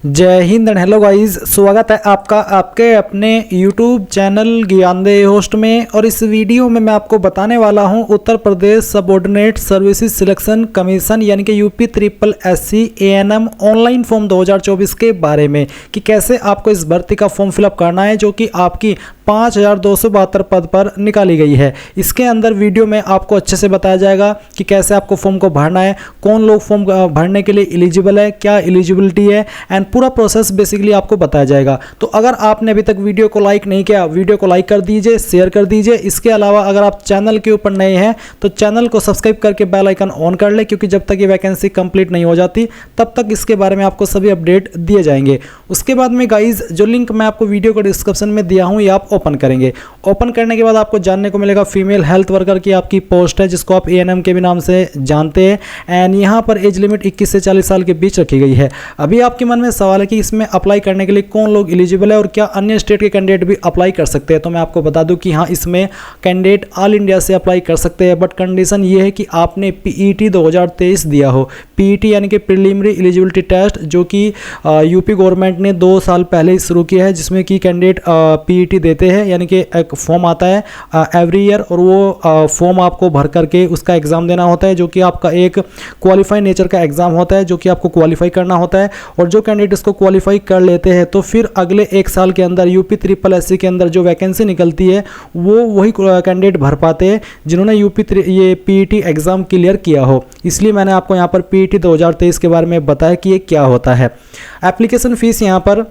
जय Hind and hello guys, स्वागत है आपका आपके अपने YouTube चैनल ज्ञानदेही होस्ट में। और इस वीडियो में मैं आपको बताने वाला हूं Uttar Pradesh subordinate services selection commission यानी कि UP triple SC ANM online form 2024 के बारे में कि कैसे आपको इस भर्ती का फॉर्म फिलअप करना है, जो कि आपकी 5272 पद पर निकाली गई है। इसके अंदर वीडियो में आपको अच्छे से बताया जाएगा कि कैसे आपको फॉर्म को भरना है, कौन लोग फॉर्म भरने के लिए एलिजिबल है, क्या एलिजिबिलिटी है, एंड पूरा प्रोसेस बेसिकली आपको बताया जाएगा। तो अगर आपने अभी तक वीडियो को लाइक नहीं किया, वीडियो को लाइक कर दीजिए, शेयर कर दीजिए। इसके अलावा अगर आप चैनल के ऊपर नए हैं तो चैनल को सब्सक्राइब करके बेल आइकन ऑन कर ले, क्योंकि जब तक ये वैकेंसी कंप्लीट नहीं हो जाती तब तक इसके बारे में आपको सभी अपडेट दिए जाएंगे। उसके बाद में गाइज जो लिंक मैं आपको वीडियो को डिस्क्रिप्शन में दिया हूँ, ये आप ओपन करेंगे। ओपन करने के बाद आपको जानने को मिलेगा फीमेल हेल्थ वर्कर की आपकी पोस्ट है, जिसको आप ANM के भी नाम से जानते हैं। एंड यहाँ पर एज लिमिट 21 से 40 साल के बीच रखी गई है। अभी आपके मन में सवाल है कि इसमें अप्लाई करने के लिए कौन लोग एलिजिबल है और क्या अन्य स्टेट के कैंडिडेट भी अप्लाई कर सकते हैं। तो मैं आपको बता दूं कि हाँ, इसमें कैंडिडेट ऑल इंडिया से अप्लाई कर सकते हैं, बट कंडीशन ये है कि आपने PET 2023 दिया हो। PET यानी कि प्रीलिमिनरी एलिजिबिलिटी टेस्ट, जो कि यूपी गवर्नमेंट ने 2 साल पहले ही शुरू किया है, जिसमें कि कैंडिडेट PET देते हैं, यानी कि एक फॉर्म आता है एवरी ईयर, और वो फॉर्म आपको भर करके उसका एग्ज़ाम देना होता है, जो कि आपका एक क्वालिफाई नेचर का एग्ज़ाम होता है, जो कि आपको क्वालिफाई करना होता है। और जो कैंडिडेट इसको क्वालिफाई कर लेते हैं तो फिर अगले 1 साल के अंदर यूपी ट्रिपल एससी के अंदर जो वैकेंसी निकलती है वो वही कैंडिडेट भर पाते हैं जिन्होंने ये PET एग्ज़ाम क्लियर किया हो। इसलिए मैंने आपको यहाँ पर PET 2023 के बारे में बताया कि ये क्या होता है। एप्लीकेशन फ़ीस यहाँ पर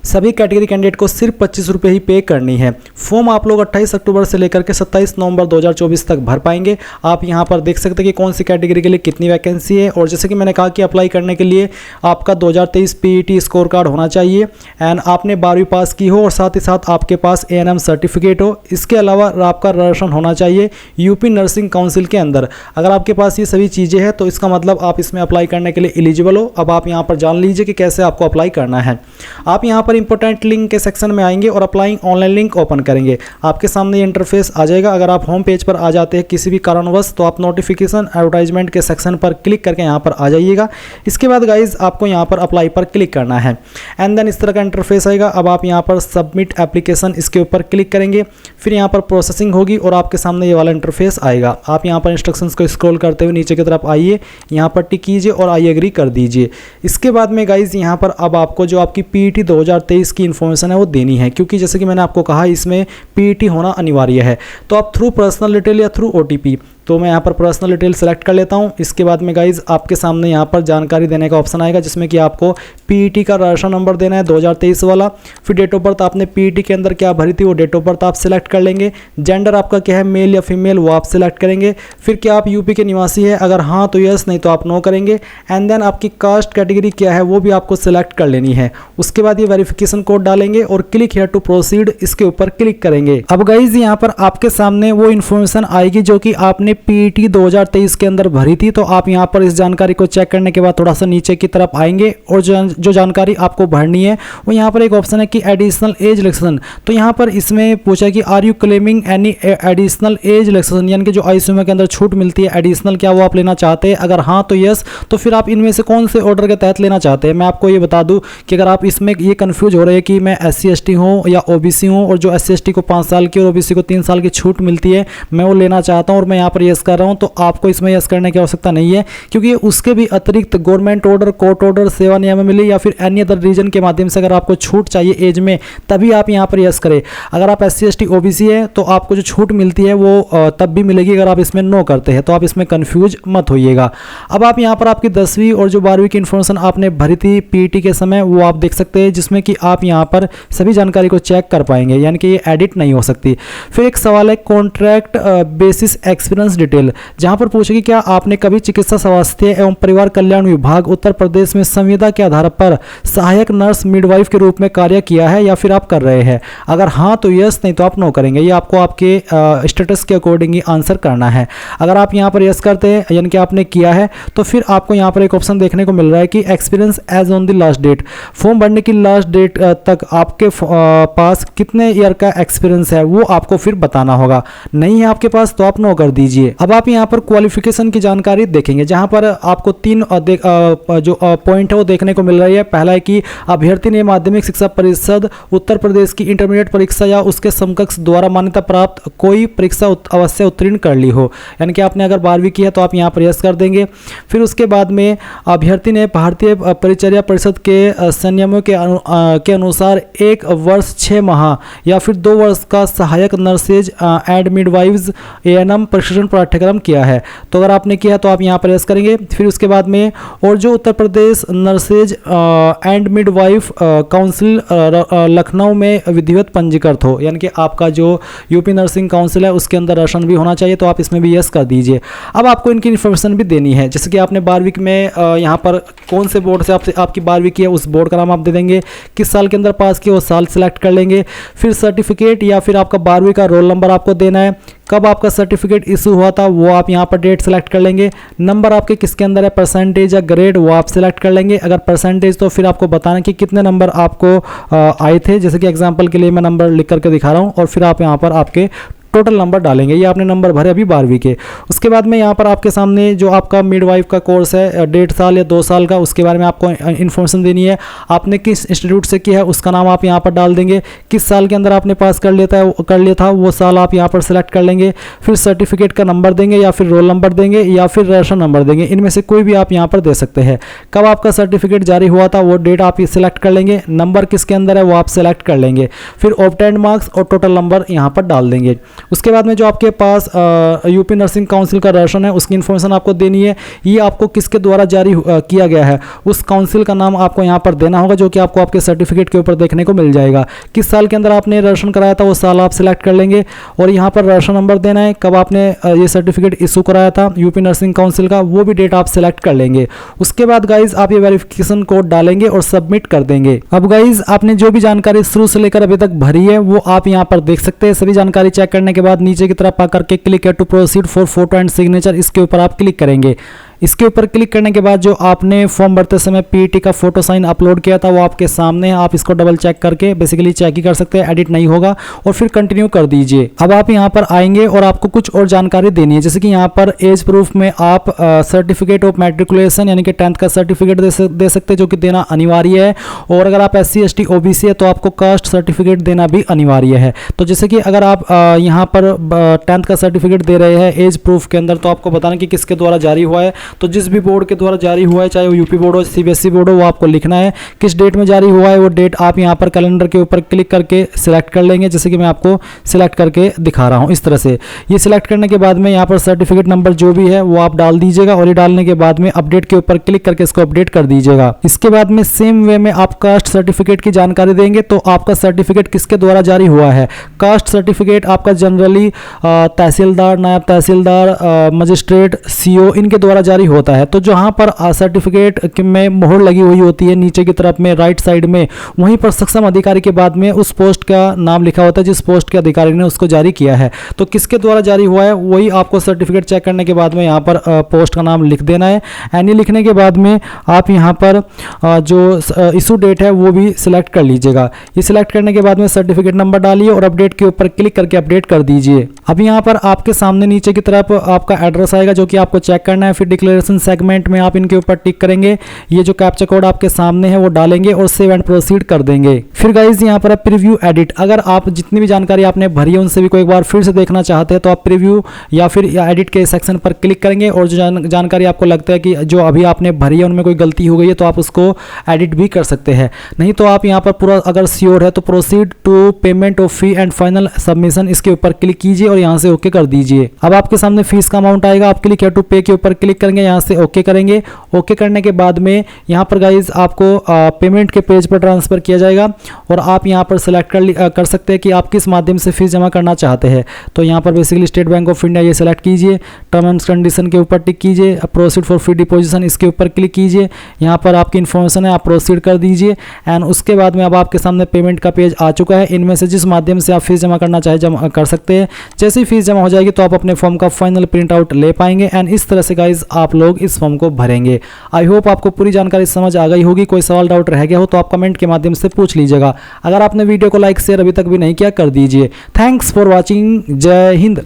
सभी कैटेगरी कैंडिडेट को सिर्फ 25 रुपये ही पे करनी है। फॉर्म आप लोग 28 अक्टूबर से लेकर के 27 नवंबर 2024 तक भर पाएंगे। आप यहां पर देख सकते हैं कि कौन सी कैटेगरी के लिए कितनी वैकेंसी है। और जैसे कि मैंने कहा कि अप्लाई करने के लिए आपका 2023 PET स्कोर कार्ड होना चाहिए, एंड आपने 12वीं पास की हो, और साथ ही साथ आपके पास ANM सर्टिफिकेट हो। इसके अलावा आपका रजिस्ट्रेशन होना चाहिए यूपी नर्सिंग काउंसिल के अंदर। अगर आपके पास ये सभी चीज़ें हैं तो इसका मतलब आप इसमें अप्लाई करने के लिए एलिजिबल हो। अब आप यहाँ पर जान लीजिए कि कैसे आपको अप्लाई करना है। आप यहाँ पर इंपॉर्टेंट लिंक के सेक्शन में आएंगे और अप्लाइंग ऑनलाइन लिंक ओपन करेंगे। आपके सामने ये इंटरफेस आ जाएगा। अगर आप होम पेज पर आ जाते हैं किसी भी कारणवश, तो आप नोटिफिकेशन एडवर्टाइजमेंट के सेक्शन पर क्लिक करके यहाँ पर आ जाइएगा। इसके बाद गाइज आपको यहाँ पर अप्लाई पर क्लिक करना है, एंड देन इस तरह का इंटरफेस आएगा। अब आप यहाँ पर सबमिट एप्लीकेशन इसके ऊपर क्लिक करेंगे, फिर यहाँ पर प्रोसेसिंग होगी और आपके सामने ये वाला इंटरफेस आएगा। आप यहाँ पर इंस्ट्रक्शंस को स्क्रॉल करते हुए नीचे की तरफ आइए, यहाँ पर टिक कीजिए और आई एग्री कर दीजिए। इसके बाद में गाइज यहाँ पर अब आपको जो आपकी PET 2023 की इन्फॉर्मेशन है वो देनी है, क्योंकि जैसे कि मैंने आपको कहा इसमें PET होना अनिवार्य है। तो आप थ्रू पर्सनल डिटेल या थ्रू OTP, तो मैं यहाँ पर पर्सनल डिटेल सेलेक्ट कर लेता हूँ। इसके बाद में गाइज आपके सामने यहाँ पर जानकारी देने का ऑप्शन आएगा, जिसमें कि आपको PET का रजिस्ट्रेशन नंबर देना है 2023 वाला। फिर डेट ऑफ बर्थ आपने PET के अंदर क्या भरी थी वो डेट ऑफ बर्थ आप सिलेक्ट कर लेंगे। जेंडर आपका क्या है, मेल या फीमेल, वो आप सिलेक्ट करेंगे। फिर क्या आप यूपी के निवासी है, अगर हाँ तो यस, नहीं तो आप नो करेंगे। एंड देन आपकी कास्ट कैटेगरी क्या है वो भी आपको सिलेक्ट कर लेनी है। उसके बाद ये वेरिफिकेशन कोड डालेंगे और क्लिक हियर टू प्रोसीड इसके ऊपर क्लिक करेंगे। अब गाइज यहाँ पर आपके सामने वो इन्फॉर्मेशन आएगी जो कि आपने PET 2023 के अंदर भरी थी। तो आप यहाँ पर इस जानकारी को चेक करने के बाद थोड़ा सा नीचे की तरफ आएंगे और जो जानकारी आपको भरनी है वो यहाँ पर एक ऑप्शन है कि एडिशनल एज रिलैक्सेशन। तो यहाँ पर इसमें पूछा कि are you claiming any additional age relaxation, यानी कि जो आयु सीमा के अंदर छूट मिलती है एडिशनल, क्या वो आप लेना चाहते हैं। अगर हाँ तो यस, तो फिर आप इनमें से कौन से ऑर्डर के तहत लेना चाहते हैं। मैं आपको ये बता दूं कि अगर आप इसमें ये कंफ्यूज हो रहे हैं कि मैं SC ST हूँ या OBC हूँ, और जो SC ST को 5 साल की और OBC को 3 साल की छूट मिलती है, मैं वो लेना चाहता हूँ और मैं यहाँ पर यस कर रहा हूँ, तो आपको इसमें यस करने की आवश्यकता नहीं है, क्योंकि उसके भी अतिरिक्त गवर्नमेंट ऑर्डर, कोर्ट ऑर्डर, सेवा नियम मिली या फिर एनी अदर रीजन के माध्यम से अगर आपको छूट चाहिए एज में, तभी आप यहाँ पर यस करें। अगर आप SC ST OBC है तो आपको जो छूट मिलती है वो तब भी मिलेगी अगर आप इसमें नो करते हैं। तो आप इसमें कंफ्यूज मत होइएगा। अब आप यहाँ पर आपकी 10वीं और जो 12वीं की इन्फॉर्मेशन आपने भरी थी PET के समय, वो आप देख सकते हैं, जिसमें कि आप यहाँ पर सभी जानकारी को चेक कर पाएंगे, यानी कि ये एडिट नहीं हो सकती। फिर एक सवाल है कॉन्ट्रैक्ट बेसिस एक्सपीरियंस डिटेल, जहाँ पर पूछेगी क्या आपने कभी चिकित्सा स्वास्थ्य एवं परिवार कल्याण विभाग उत्तर प्रदेश में संविदा के आधार पर सहायक नर्स मिडवाइफ के रूप में कार्य किया है या फिर आप कर रहे हैं। अगर हाँ तो यस, नहीं तो आप नो करेंगे। ये आपको आपके स्टेटस के अकॉर्डिंग ही आंसर करना है। अगर आप यहाँ पर यस करते हैं यानी कि आपने किया है, तो फिर आपको यहाँ पर एक ऑप्शन देखने को मिल रहा है कि experience age on the last date. Form भरने की लास्ट डेट तक आपके पास कितने ईयर का एक्सपीरियंस है वो आपको फिर बताना होगा। नहीं है आपके पास तो आप नो कर दीजिए। दीजिए। अब आप यहाँ पर क्वालिफिकेशन की जानकारी देखेंगे, जहाँ पर आपको तीन जो पॉइंट है वो देखने को मिल रही है। पहला है कि अभ्यर्थी ने माध्यमिक शिक्षा परिषद उत्तर प्रदेश की इंटरमीडिएट परीक्षा या उसके समकक्ष द्वारा मान्यता प्राप्त कोई परीक्षा अवश्य उत्तीर्ण कर ली हो, यानी कि आपने अगर 12वीं की है तो आप यहाँ पर यस कर देंगे। फिर उसके बाद में अभ्यर्थी ने भारतीय परिचर्या परिषद के संयमों के अनुसार 1 वर्ष 6 माह या फिर 2 वर्ष का सहायक नर्सेज एंड मिडवाइव्स ANM प्रशिक्षण पाठ्यक्रम किया है, तो अगर आपने किया तो आप यहाँ पर यस करेंगे। फिर उसके बाद में और जो Uttar Pradesh nurses and midwife council Lucknow में विधिवत पंजीकृत हो, यानी कि आपका जो यूपी नर्सिंग काउंसिल है उसके अंदर राशन भी होना चाहिए, तो आप इसमें भी यस कर दीजिए। अब आपको इनकी इन्फॉर्मेशन भी देनी है, जैसे कि आपने 12वीं में यहाँ पर कौन से बोर्ड से आपकी 12वीं की है उस बोर्ड का नाम आप दे देंगे, किस साल के अंदर पास किया वो साल सेलेक्ट कर लेंगे। फिर सर्टिफिकेट या फिर आपका 12वीं का रोल नंबर आपको देना है, कब आपका सर्टिफिकेट इशू हुआ था वो आप यहाँ पर डेट सेलेक्ट कर लेंगे। नंबर आपके किसके अंदर है, परसेंटेज या ग्रेड, वो आप सेलेक्ट कर लेंगे। अगर परसेंटेज तो फिर आपको बताना कि कितने नंबर आपको आए थे, जैसे कि एग्जांपल के लिए मैं नंबर लिख करके दिखा रहा हूँ, और फिर आप यहाँ पर आपके टोटल नंबर डालेंगे। ये आपने नंबर भरे अभी 12वीं के। उसके बाद में यहाँ पर आपके सामने जो आपका मिडवाइफ का कोर्स है 1.5 साल या 2 साल का, उसके बारे में आपको इन्फॉर्मेशन देनी है। आपने किस इंस्टीट्यूट से किया है उसका नाम आप यहाँ पर डाल देंगे, किस साल के अंदर आपने पास कर लिया था वो साल आप यहाँ पर सेलेक्ट कर लेंगे। फिर सर्टिफिकेट का नंबर देंगे या फिर रोल नंबर देंगे या फिर रजिस्ट्रेशन नंबर देंगे, इनमें से कोई भी आप यहाँ पर दे सकते हैं। कब आपका सर्टिफिकेट जारी हुआ था वो डेट आप सिलेक्ट कर लेंगे, नंबर किसके अंदर है वो आप सेलेक्ट कर लेंगे। फिर ऑब्टेन्ड मार्क्स और टोटल नंबर यहाँ पर डाल देंगे। उसके बाद में जो आपके पास यूपी नर्सिंग काउंसिल का राशन है उसकी इन्फॉर्मेशन आपको देनी है, ये आपको किसके द्वारा जारी किया गया है उस काउंसिल का नाम आपको यहाँ पर देना होगा, जो कि आपको आपके सर्टिफिकेट के ऊपर देखने को मिल जाएगा। किस साल के अंदर आपने राशन कराया था वो साल आप सिलेक्ट कर लेंगे, और यहाँ पर राशन नंबर देना है, कब आपने ये सर्टिफिकेट इशू कराया था यूपी नर्सिंग काउंसिल का वो भी डेट आप सिलेक्ट कर लेंगे। उसके बाद गाइज आप ये वेरिफिकेशन कोड डालेंगे और सबमिट कर देंगे। अब गाइज आपने जो भी जानकारी शुरू से लेकर अभी तक भरी है वो आप यहाँ पर देख सकते हैं। सभी जानकारी चेक करने के बाद नीचे की तरफ आकर के click to proceed for photo and signature, इसके ऊपर आप क्लिक करेंगे। इसके ऊपर क्लिक करने के बाद जो आपने फॉर्म भरते समय पीईटी का फोटो साइन अपलोड किया था वो आपके सामने है, आप इसको डबल चेक करके बेसिकली चेक ही कर सकते हैं, एडिट नहीं होगा, और फिर कंटिन्यू कर दीजिए। अब आप यहाँ पर आएंगे और आपको कुछ और जानकारी देनी है, जैसे कि यहाँ पर एज प्रूफ में आप सर्टिफिकेट ऑफ मैट्रिकुलेशन यानी कि 10th का सर्टिफिकेट दे सकते हैं, जो कि देना अनिवार्य है। और अगर आप SC ST OBC है तो आपको कास्ट सर्टिफिकेट देना भी अनिवार्य है। तो जैसे कि अगर आप यहाँ पर 10th का सर्टिफिकेट दे रहे हैं एज प्रूफ के अंदर, तो आपको बताना कि किसके द्वारा जारी हुआ है। तो जिस भी बोर्ड के द्वारा जारी हुआ है, चाहे वो यूपी बोर्ड हो CBSE बोर्ड हो, वो आपको लिखना है किस डेट में जारी हुआ है। वो डेट आप यहाँ पर कैलेंडर के ऊपर क्लिक करके सिलेक्ट कर लेंगे, जैसे कि मैं आपको सिलेक्ट करके दिखा रहा हूँ इस तरह से। ये सिलेक्ट करने के बाद में यहाँ पर सर्टिफिकेट नंबर जो भी है वो आप डाल दीजिएगा, और ये डालने के बाद में अपडेट के ऊपर क्लिक करके इसको अपडेट कर दीजिएगा। इसके बाद में सेम वे में आप कास्ट सर्टिफिकेट की जानकारी देंगे, तो आपका सर्टिफिकेट किसके द्वारा जारी हुआ है। कास्ट सर्टिफिकेट आपका जनरली तहसीलदार, नायब तहसीलदार, मजिस्ट्रेट, CO इनके द्वारा जारी होता है। तो जहां पर सर्टिफिकेट में मोहर लगी हुई होती है नीचे की तरफ में राइट साइड में, वहीं पर सक्षम अधिकारी के बाद में उस पोस्ट का नाम लिखा होता है जिस पोस्ट के अधिकारी ने उसको जारी किया है। तो किसके द्वारा जारी हुआ है वही आपको सर्टिफिकेट चेक करने के बाद में यहाँ पर पोस्ट का नाम लिख देना है। एनी लिखने के बाद में आप यहाँ पर जो इशू डेट है वो भी सिलेक्ट कर लीजिएगा। ये सिलेक्ट करने के बाद में सर्टिफिकेट नंबर डालिए और अपडेट के ऊपर क्लिक करके अपडेट कर दीजिए। अब यहाँ पर आपके सामने नीचे की तरफ आपका एड्रेस आएगा जो कि आपको चेक करना है। फिर डिक्लेरेशन सेगमेंट में आप इनके ऊपर टिक करेंगे, ये जो कैप्चा कोड आपके सामने है वो डालेंगे और सेव एंड प्रोसीड कर देंगे। फिर गाइज यहाँ पर प्रीव्यू एडिट, अगर आप जितनी भी जानकारी आपने भरी है उनसे भी कोई एक बार फिर से देखना चाहते हैं तो आप प्रीव्यू या फिर एडिट के सेक्शन पर क्लिक करेंगे, और जो जानकारी आपको लगता है कि जो अभी आपने भरी है उनमें कोई गलती हो गई है तो आप उसको एडिट भी कर सकते हैं। नहीं तो आप यहाँ पर पूरा अगर श्योर है तो proceed to payment of fee and final submission, इसके ऊपर क्लिक कीजिए और यहाँ से ओके कर दीजिए। अब आपके सामने फीस का अमाउंट आएगा, आप क्लिक टू पे के ऊपर क्लिक करेंगे, यहाँ से ओके करेंगे। ओके करने के बाद में यहाँ पर गाइज आपको पेमेंट के पेज पर ट्रांसफर किया जाएगा, और आप यहाँ पर सेलेक्ट कर सकते हैं कि आप किस माध्यम से फीस जमा करना चाहते हैं। तो यहाँ पर basically state bank of India ये सेलेक्ट कीजिए, टर्म एंड कंडीशन के ऊपर टिक कीजिए, प्रोसीड फॉर फ्री डिपोजिशन इसके ऊपर क्लिक कीजिए। यहाँ पर आपकी इन्फॉर्मेशन है, आप प्रोसीड कर दीजिए। एंड उसके बाद में अब आपके सामने पेमेंट का पेज आ चुका है। इनमें से जिस माध्यम से आप फीस जमा करना चाहे जमा कर सकते हैं। जैसे ही फीस जमा हो जाएगी तो आप अपने फॉर्म का फाइनल प्रिंट आउट ले पाएंगे, एंड इस तरह से गाइज आप लोग इस फॉर्म को भरेंगे। आई होप आपको पूरी जानकारी समझ आ गई होगी। कोई सवाल डाउट रह गया हो तो आप कमेंट के माध्यम से पूछ लीजिएगा। अगर आपने वीडियो को लाइक शेयर अभी तक भी नहीं किया कर दीजिए। Thanks for watching. जय हिंद।